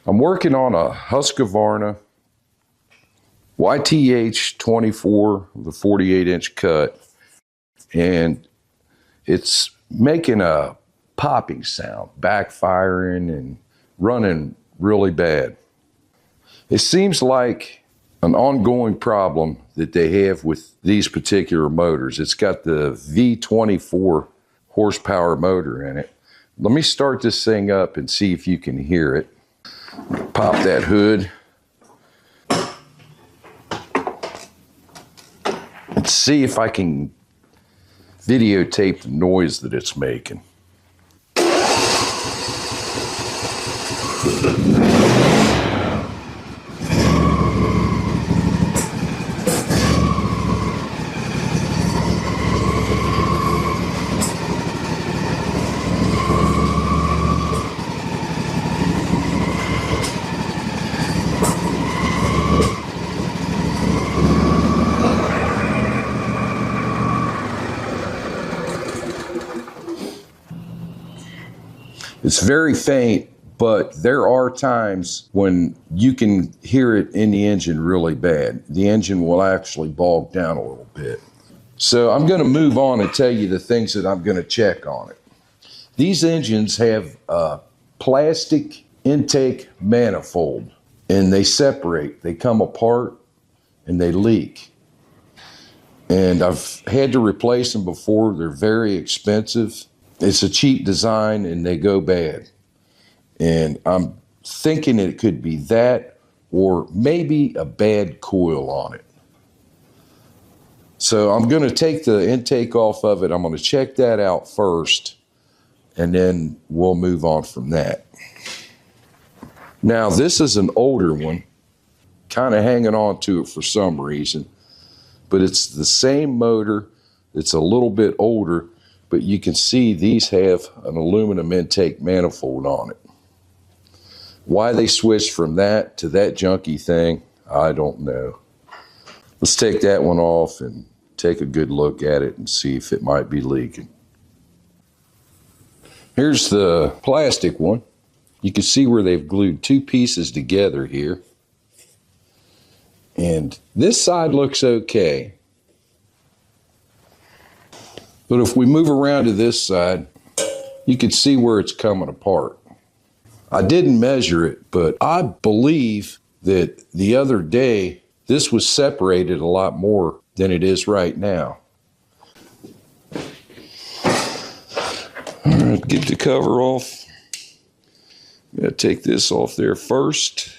I'm working on a Husqvarna YTH 24 with a 48-inch cut, and it's making a popping sound, backfiring and running really bad. It seems like an ongoing problem that they have with these particular motors. It's got the V24 horsepower motor in it. Let me start this thing up and see if you can hear it. Pop that hood and see if I can videotape the noise that it's making. It's very faint, but there are times when you can hear it in the engine really bad. The engine will actually bog down a little bit. So I'm going to move on and tell you the things that I'm going to check on it. These engines have a plastic intake manifold, and they separate. They come apart and they leak. And I've had to replace them before. They're very expensive. It's a cheap design and they go bad. And I'm thinking it could be that or maybe a bad coil on it. So I'm going to take the intake off of it. I'm going to check that out first, and then we'll move on from that. Now, this is an older one, kind of hanging on to it for some reason, but it's the same motor. It's a little bit older, but you can see these have an aluminum intake manifold on it. Why they switched from that to that junky thing, I don't know. Let's take that one off and take a good look at it and see if it might be leaking. Here's the plastic one. You can see where they've glued two pieces together here. And this side looks okay. But if we move around to this side, you can see where it's coming apart. I didn't measure it, but I believe that the other day, this was separated a lot more than it is right now. All right, get the cover off. I'm gonna take this off there first.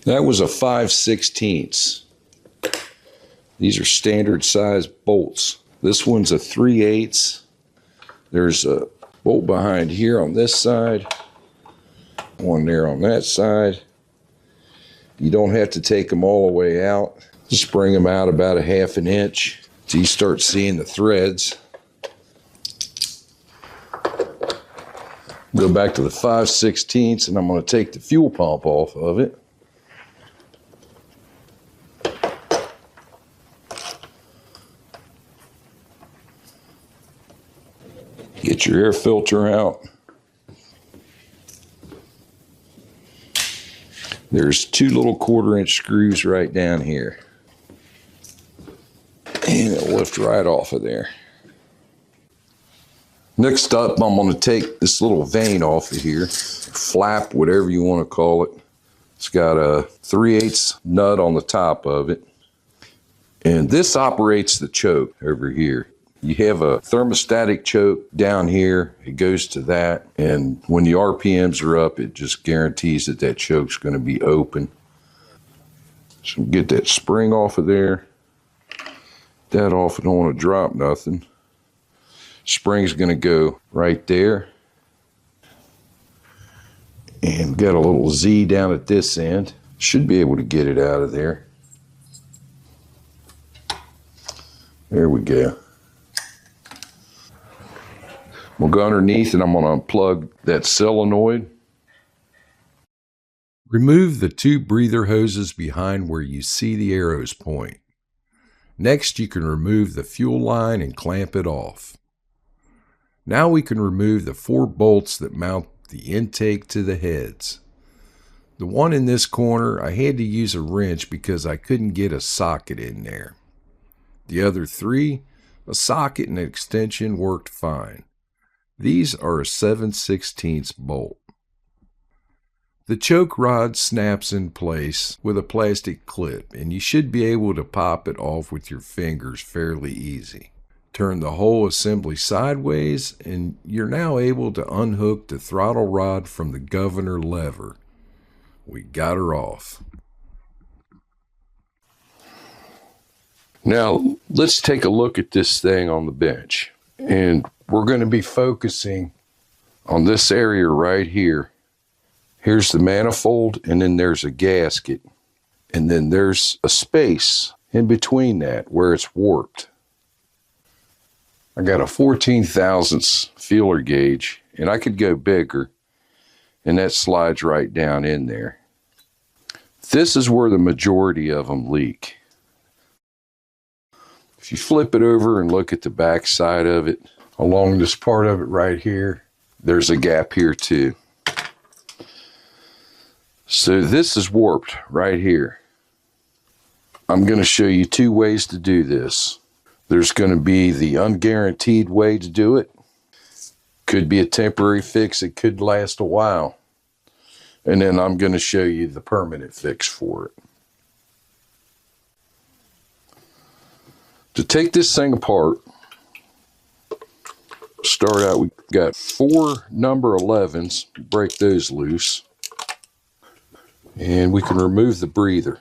That was a 5/16. These are standard size bolts. This one's a 3/8. There's a bolt behind here on this side, one there on that side. You don't have to take them all the way out. Just bring them out about a 1/2 inch till you start seeing the threads. Go back to the 5/16, and I'm going to take the fuel pump off of it. Get your air filter out. There's two little 1/4-inch screws right down here. And it'll lift right off of there. Next up, I'm going to take this little vane off of here. Flap, whatever you want to call it. It's got a 3/8 nut on the top of it. And this operates the choke over here. You have a thermostatic choke down here. It goes to that. And when the RPMs are up, it just guarantees that that choke's going to be open. So get that spring off of there. That off. I don't want to drop nothing. Spring's going to go right there. And got a little Z down at this end. Should be able to get it out of there. There we go. We'll go underneath and I'm going to unplug that solenoid. Remove the two breather hoses behind where you see the arrows point. Next, you can remove the fuel line and clamp it off. Now we can remove the 4 bolts that mount the intake to the heads. The one in this corner, I had to use a wrench because I couldn't get a socket in there. The other three, a socket and an extension worked fine. These are a 7/16 bolt. The choke rod snaps in place with a plastic clip, and you should be able to pop it off with your fingers fairly easy. Turn the whole assembly sideways, and you're now able to unhook the throttle rod from the governor lever. We got her off. Now, let's take a look at this thing on the bench. And we're going to be focusing on this area right here. Here's the manifold, and then there's a gasket. And then there's a space in between that where it's warped. I got a 14 thousandths feeler gauge, and I could go bigger, and that slides right down in there. This is where the majority of them leak. If you flip it over and look at the back side of it, along this part of it right here, there's a gap here too. So this is warped right here. I'm going to show you two ways to do this. There's going to be the unguaranteed way to do it. Could be a temporary fix. It could last a while. And then I'm going to show you the permanent fix for it. To take this thing apart, start out, we've got 4 number 11s, break those loose, and we can remove the breather.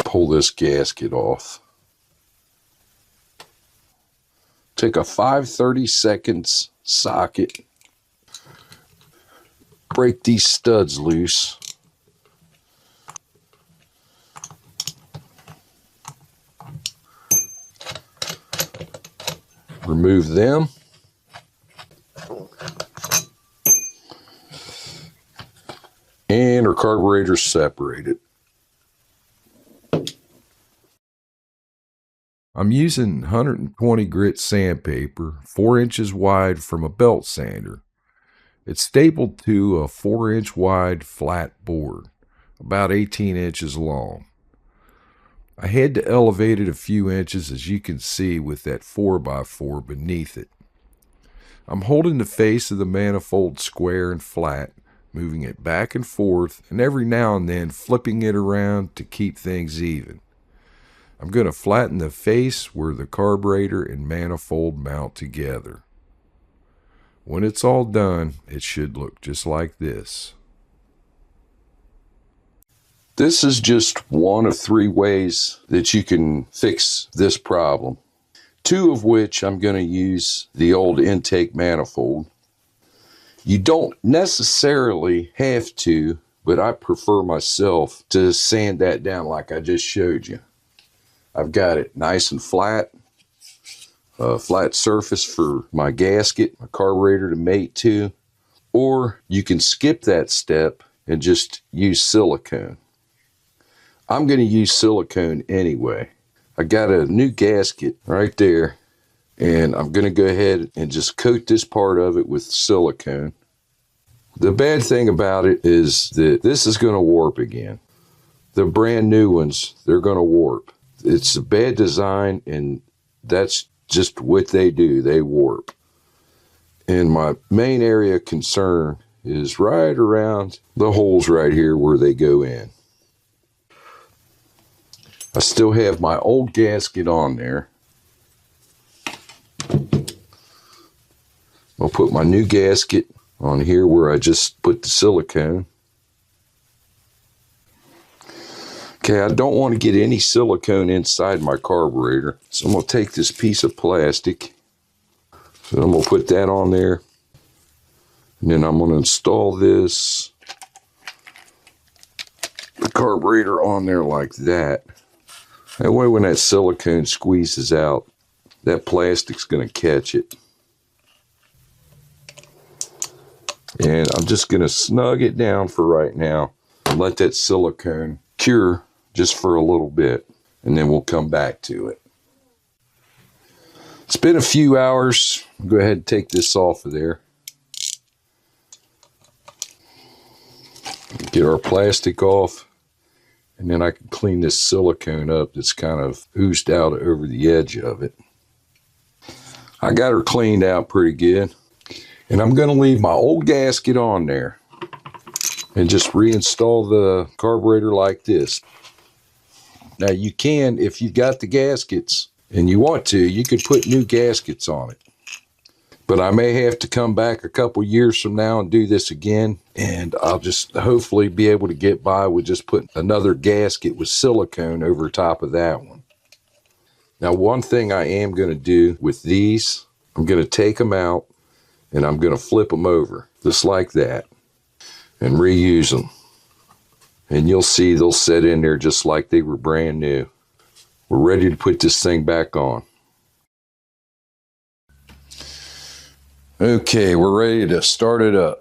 Pull this gasket off. Take a 5/32 socket, break these studs loose. Remove them. And our carburetor's separated. I'm using 120 grit sandpaper, 4 inches wide from a belt sander. It's stapled to a 4-inch wide flat board, about 18 inches long. I had to elevate it a few inches, as you can see with that 4x4 beneath it. I'm holding the face of the manifold square and flat, moving it back and forth, and every now and then flipping it around to keep things even. I'm going to flatten the face where the carburetor and manifold mount together. When it's all done, it should look just like this. This is just one of 3 ways that you can fix this problem. 2 of which I'm going to use the old intake manifold. You don't necessarily have to, but I prefer myself to sand that down like I just showed you. I've got it nice and flat, a flat surface for my gasket, my carburetor to mate to, or you can skip that step and just use silicone. I'm going to use silicone anyway. I got a new gasket right there, and I'm going to go ahead and just coat this part of it with silicone. The bad thing about it is that this is going to warp again. The brand new ones, they're going to warp. It's a bad design, and that's just what they do. They warp. And my main area of concern is right around the holes right here where they go in. I still have my old gasket on there. I'll put my new gasket on here where I just put the silicone. Okay, I don't want to get any silicone inside my carburetor, so I'm going to take this piece of plastic. So I'm going to put that on there. And then I'm going to install the carburetor on there like that. That way when that silicone squeezes out, that plastic's going to catch it. And I'm just going to snug it down for right now and let that silicone cure just for a little bit, and then we'll come back to it. It's been a few hours. I'll go ahead and take this off of there. Get our plastic off, and then I can clean this silicone up that's kind of oozed out over the edge of it. I got her cleaned out pretty good, and I'm going to leave my old gasket on there and just reinstall the carburetor like this. Now you can, if you got the gaskets and you want to, you could put new gaskets on it. But I may have to come back a couple years from now and do this again, and I'll just hopefully be able to get by with just putting another gasket with silicone over top of that one. Now, one thing I am going to do with these, I'm going to take them out and I'm going to flip them over just like that and reuse them. And you'll see they'll set in there just like they were brand new. We're ready to put this thing back on. Okay, we're ready to start it up.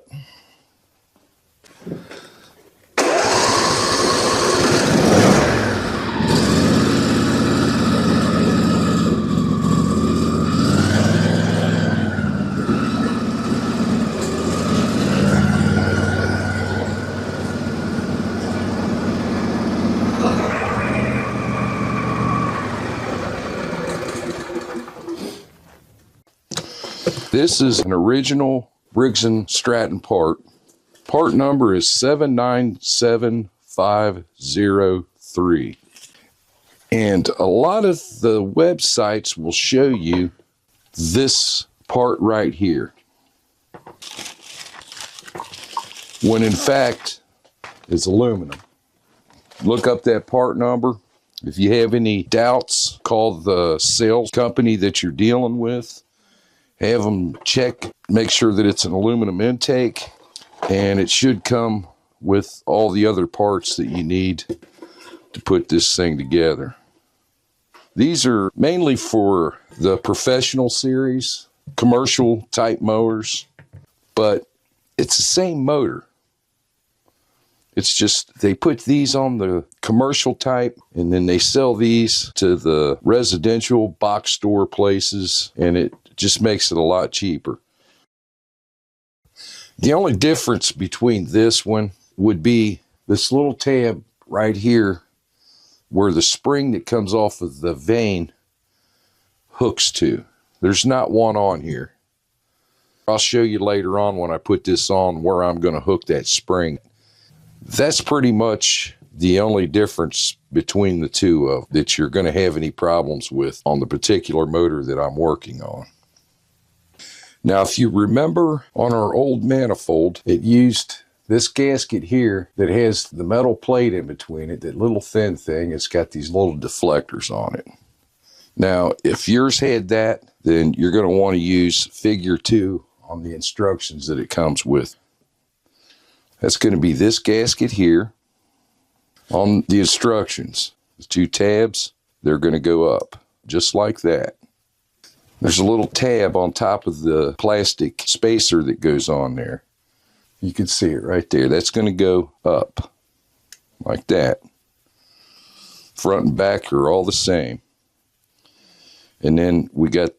This is an original Briggs and Stratton part. Part number is 797503. And a lot of the websites will show you this part right here, when in fact it's aluminum. Look up that part number. If you have any doubts, call the sales company that you're dealing with. Have them check, make sure that it's an aluminum intake, and it should come with all the other parts that you need to put this thing together. These are mainly for the professional series, commercial type mowers, but it's the same motor. It's just they put these on the commercial type, and then they sell these to the residential box store places, and it just makes it a lot cheaper. The only difference between this one would be this little tab right here where the spring that comes off of the vane hooks to. There's not one on here. I'll show you later on when I put this on where I'm going to hook that spring. That's pretty much the only difference between the two that you're going to have any problems with on the particular motor that I'm working on. Now, if you remember on our old manifold, it used this gasket here that has the metal plate in between it, that little thin thing. It's got these little deflectors on it. Now, if yours had that, then you're going to want to use figure 2 on the instructions that it comes with. That's going to be this gasket here. On the instructions, the 2 tabs, they're going to go up just like that. There's a little tab on top of the plastic spacer that goes on there. You can see it right there. That's going to go up like that. Front and back are all the same. And then we got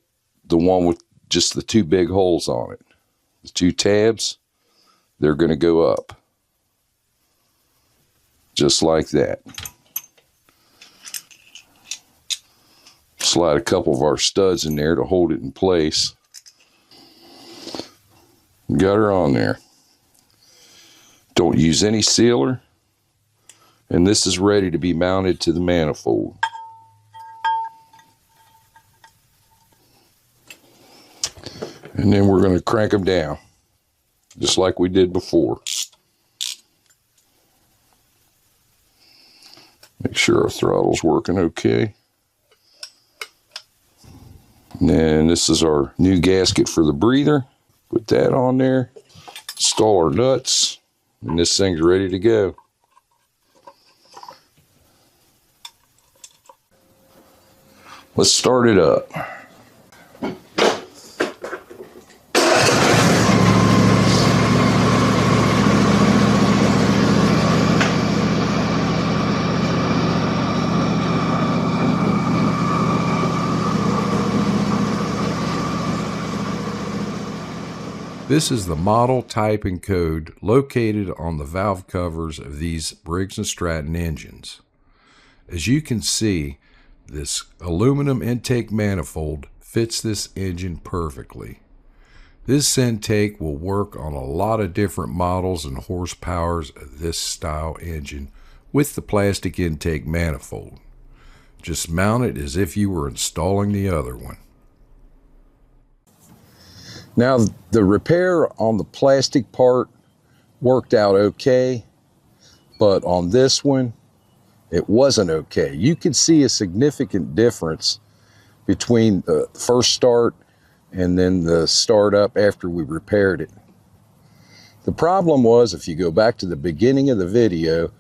the one with just the 2 big holes on it. The 2 tabs, they're going to go up just like that. Slide a couple of our studs in there to hold it in place. Got her on there. Don't use any sealer. And this is ready to be mounted to the manifold. And then we're going to crank them down, just like we did before. Make sure our throttle's working okay. And then this is our new gasket for the breather. Put that on there. Install our nuts. And this thing's ready to go. Let's start it up. This is the model, type, and code located on the valve covers of these Briggs and Stratton engines. As you can see, this aluminum intake manifold fits this engine perfectly. This intake will work on a lot of different models and horsepowers of this style engine with the plastic intake manifold. Just mount it as if you were installing the other one. Now, the repair on the plastic part worked out okay, but on this one, it wasn't okay. You can see a significant difference between the first start and then the start up after we repaired it. The problem was, if you go back to the beginning of the video,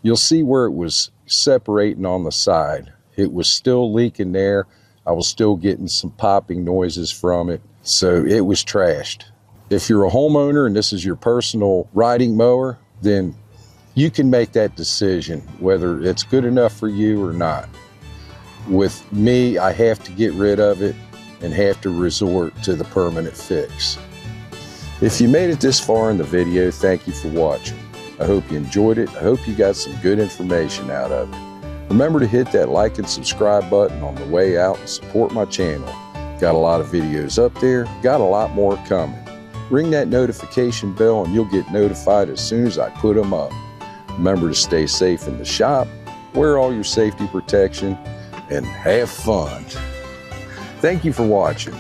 you'll see where it was separating on the side. It was still leaking there. I was still getting some popping noises from it. So it was trashed. If you're a homeowner and this is your personal riding mower, then you can make that decision whether it's good enough for you or not. With me, I have to get rid of it and have to resort to the permanent fix. If you made it this far in the video, thank you for watching. I hope you enjoyed it. I hope you got some good information out of it. Remember to hit that like and subscribe button on the way out and support my channel. Got a lot of videos up there, got a lot more coming. Ring that notification bell and you'll get notified as soon as I put them up. Remember to stay safe in the shop, wear all your safety protection, and have fun. Thank you for watching.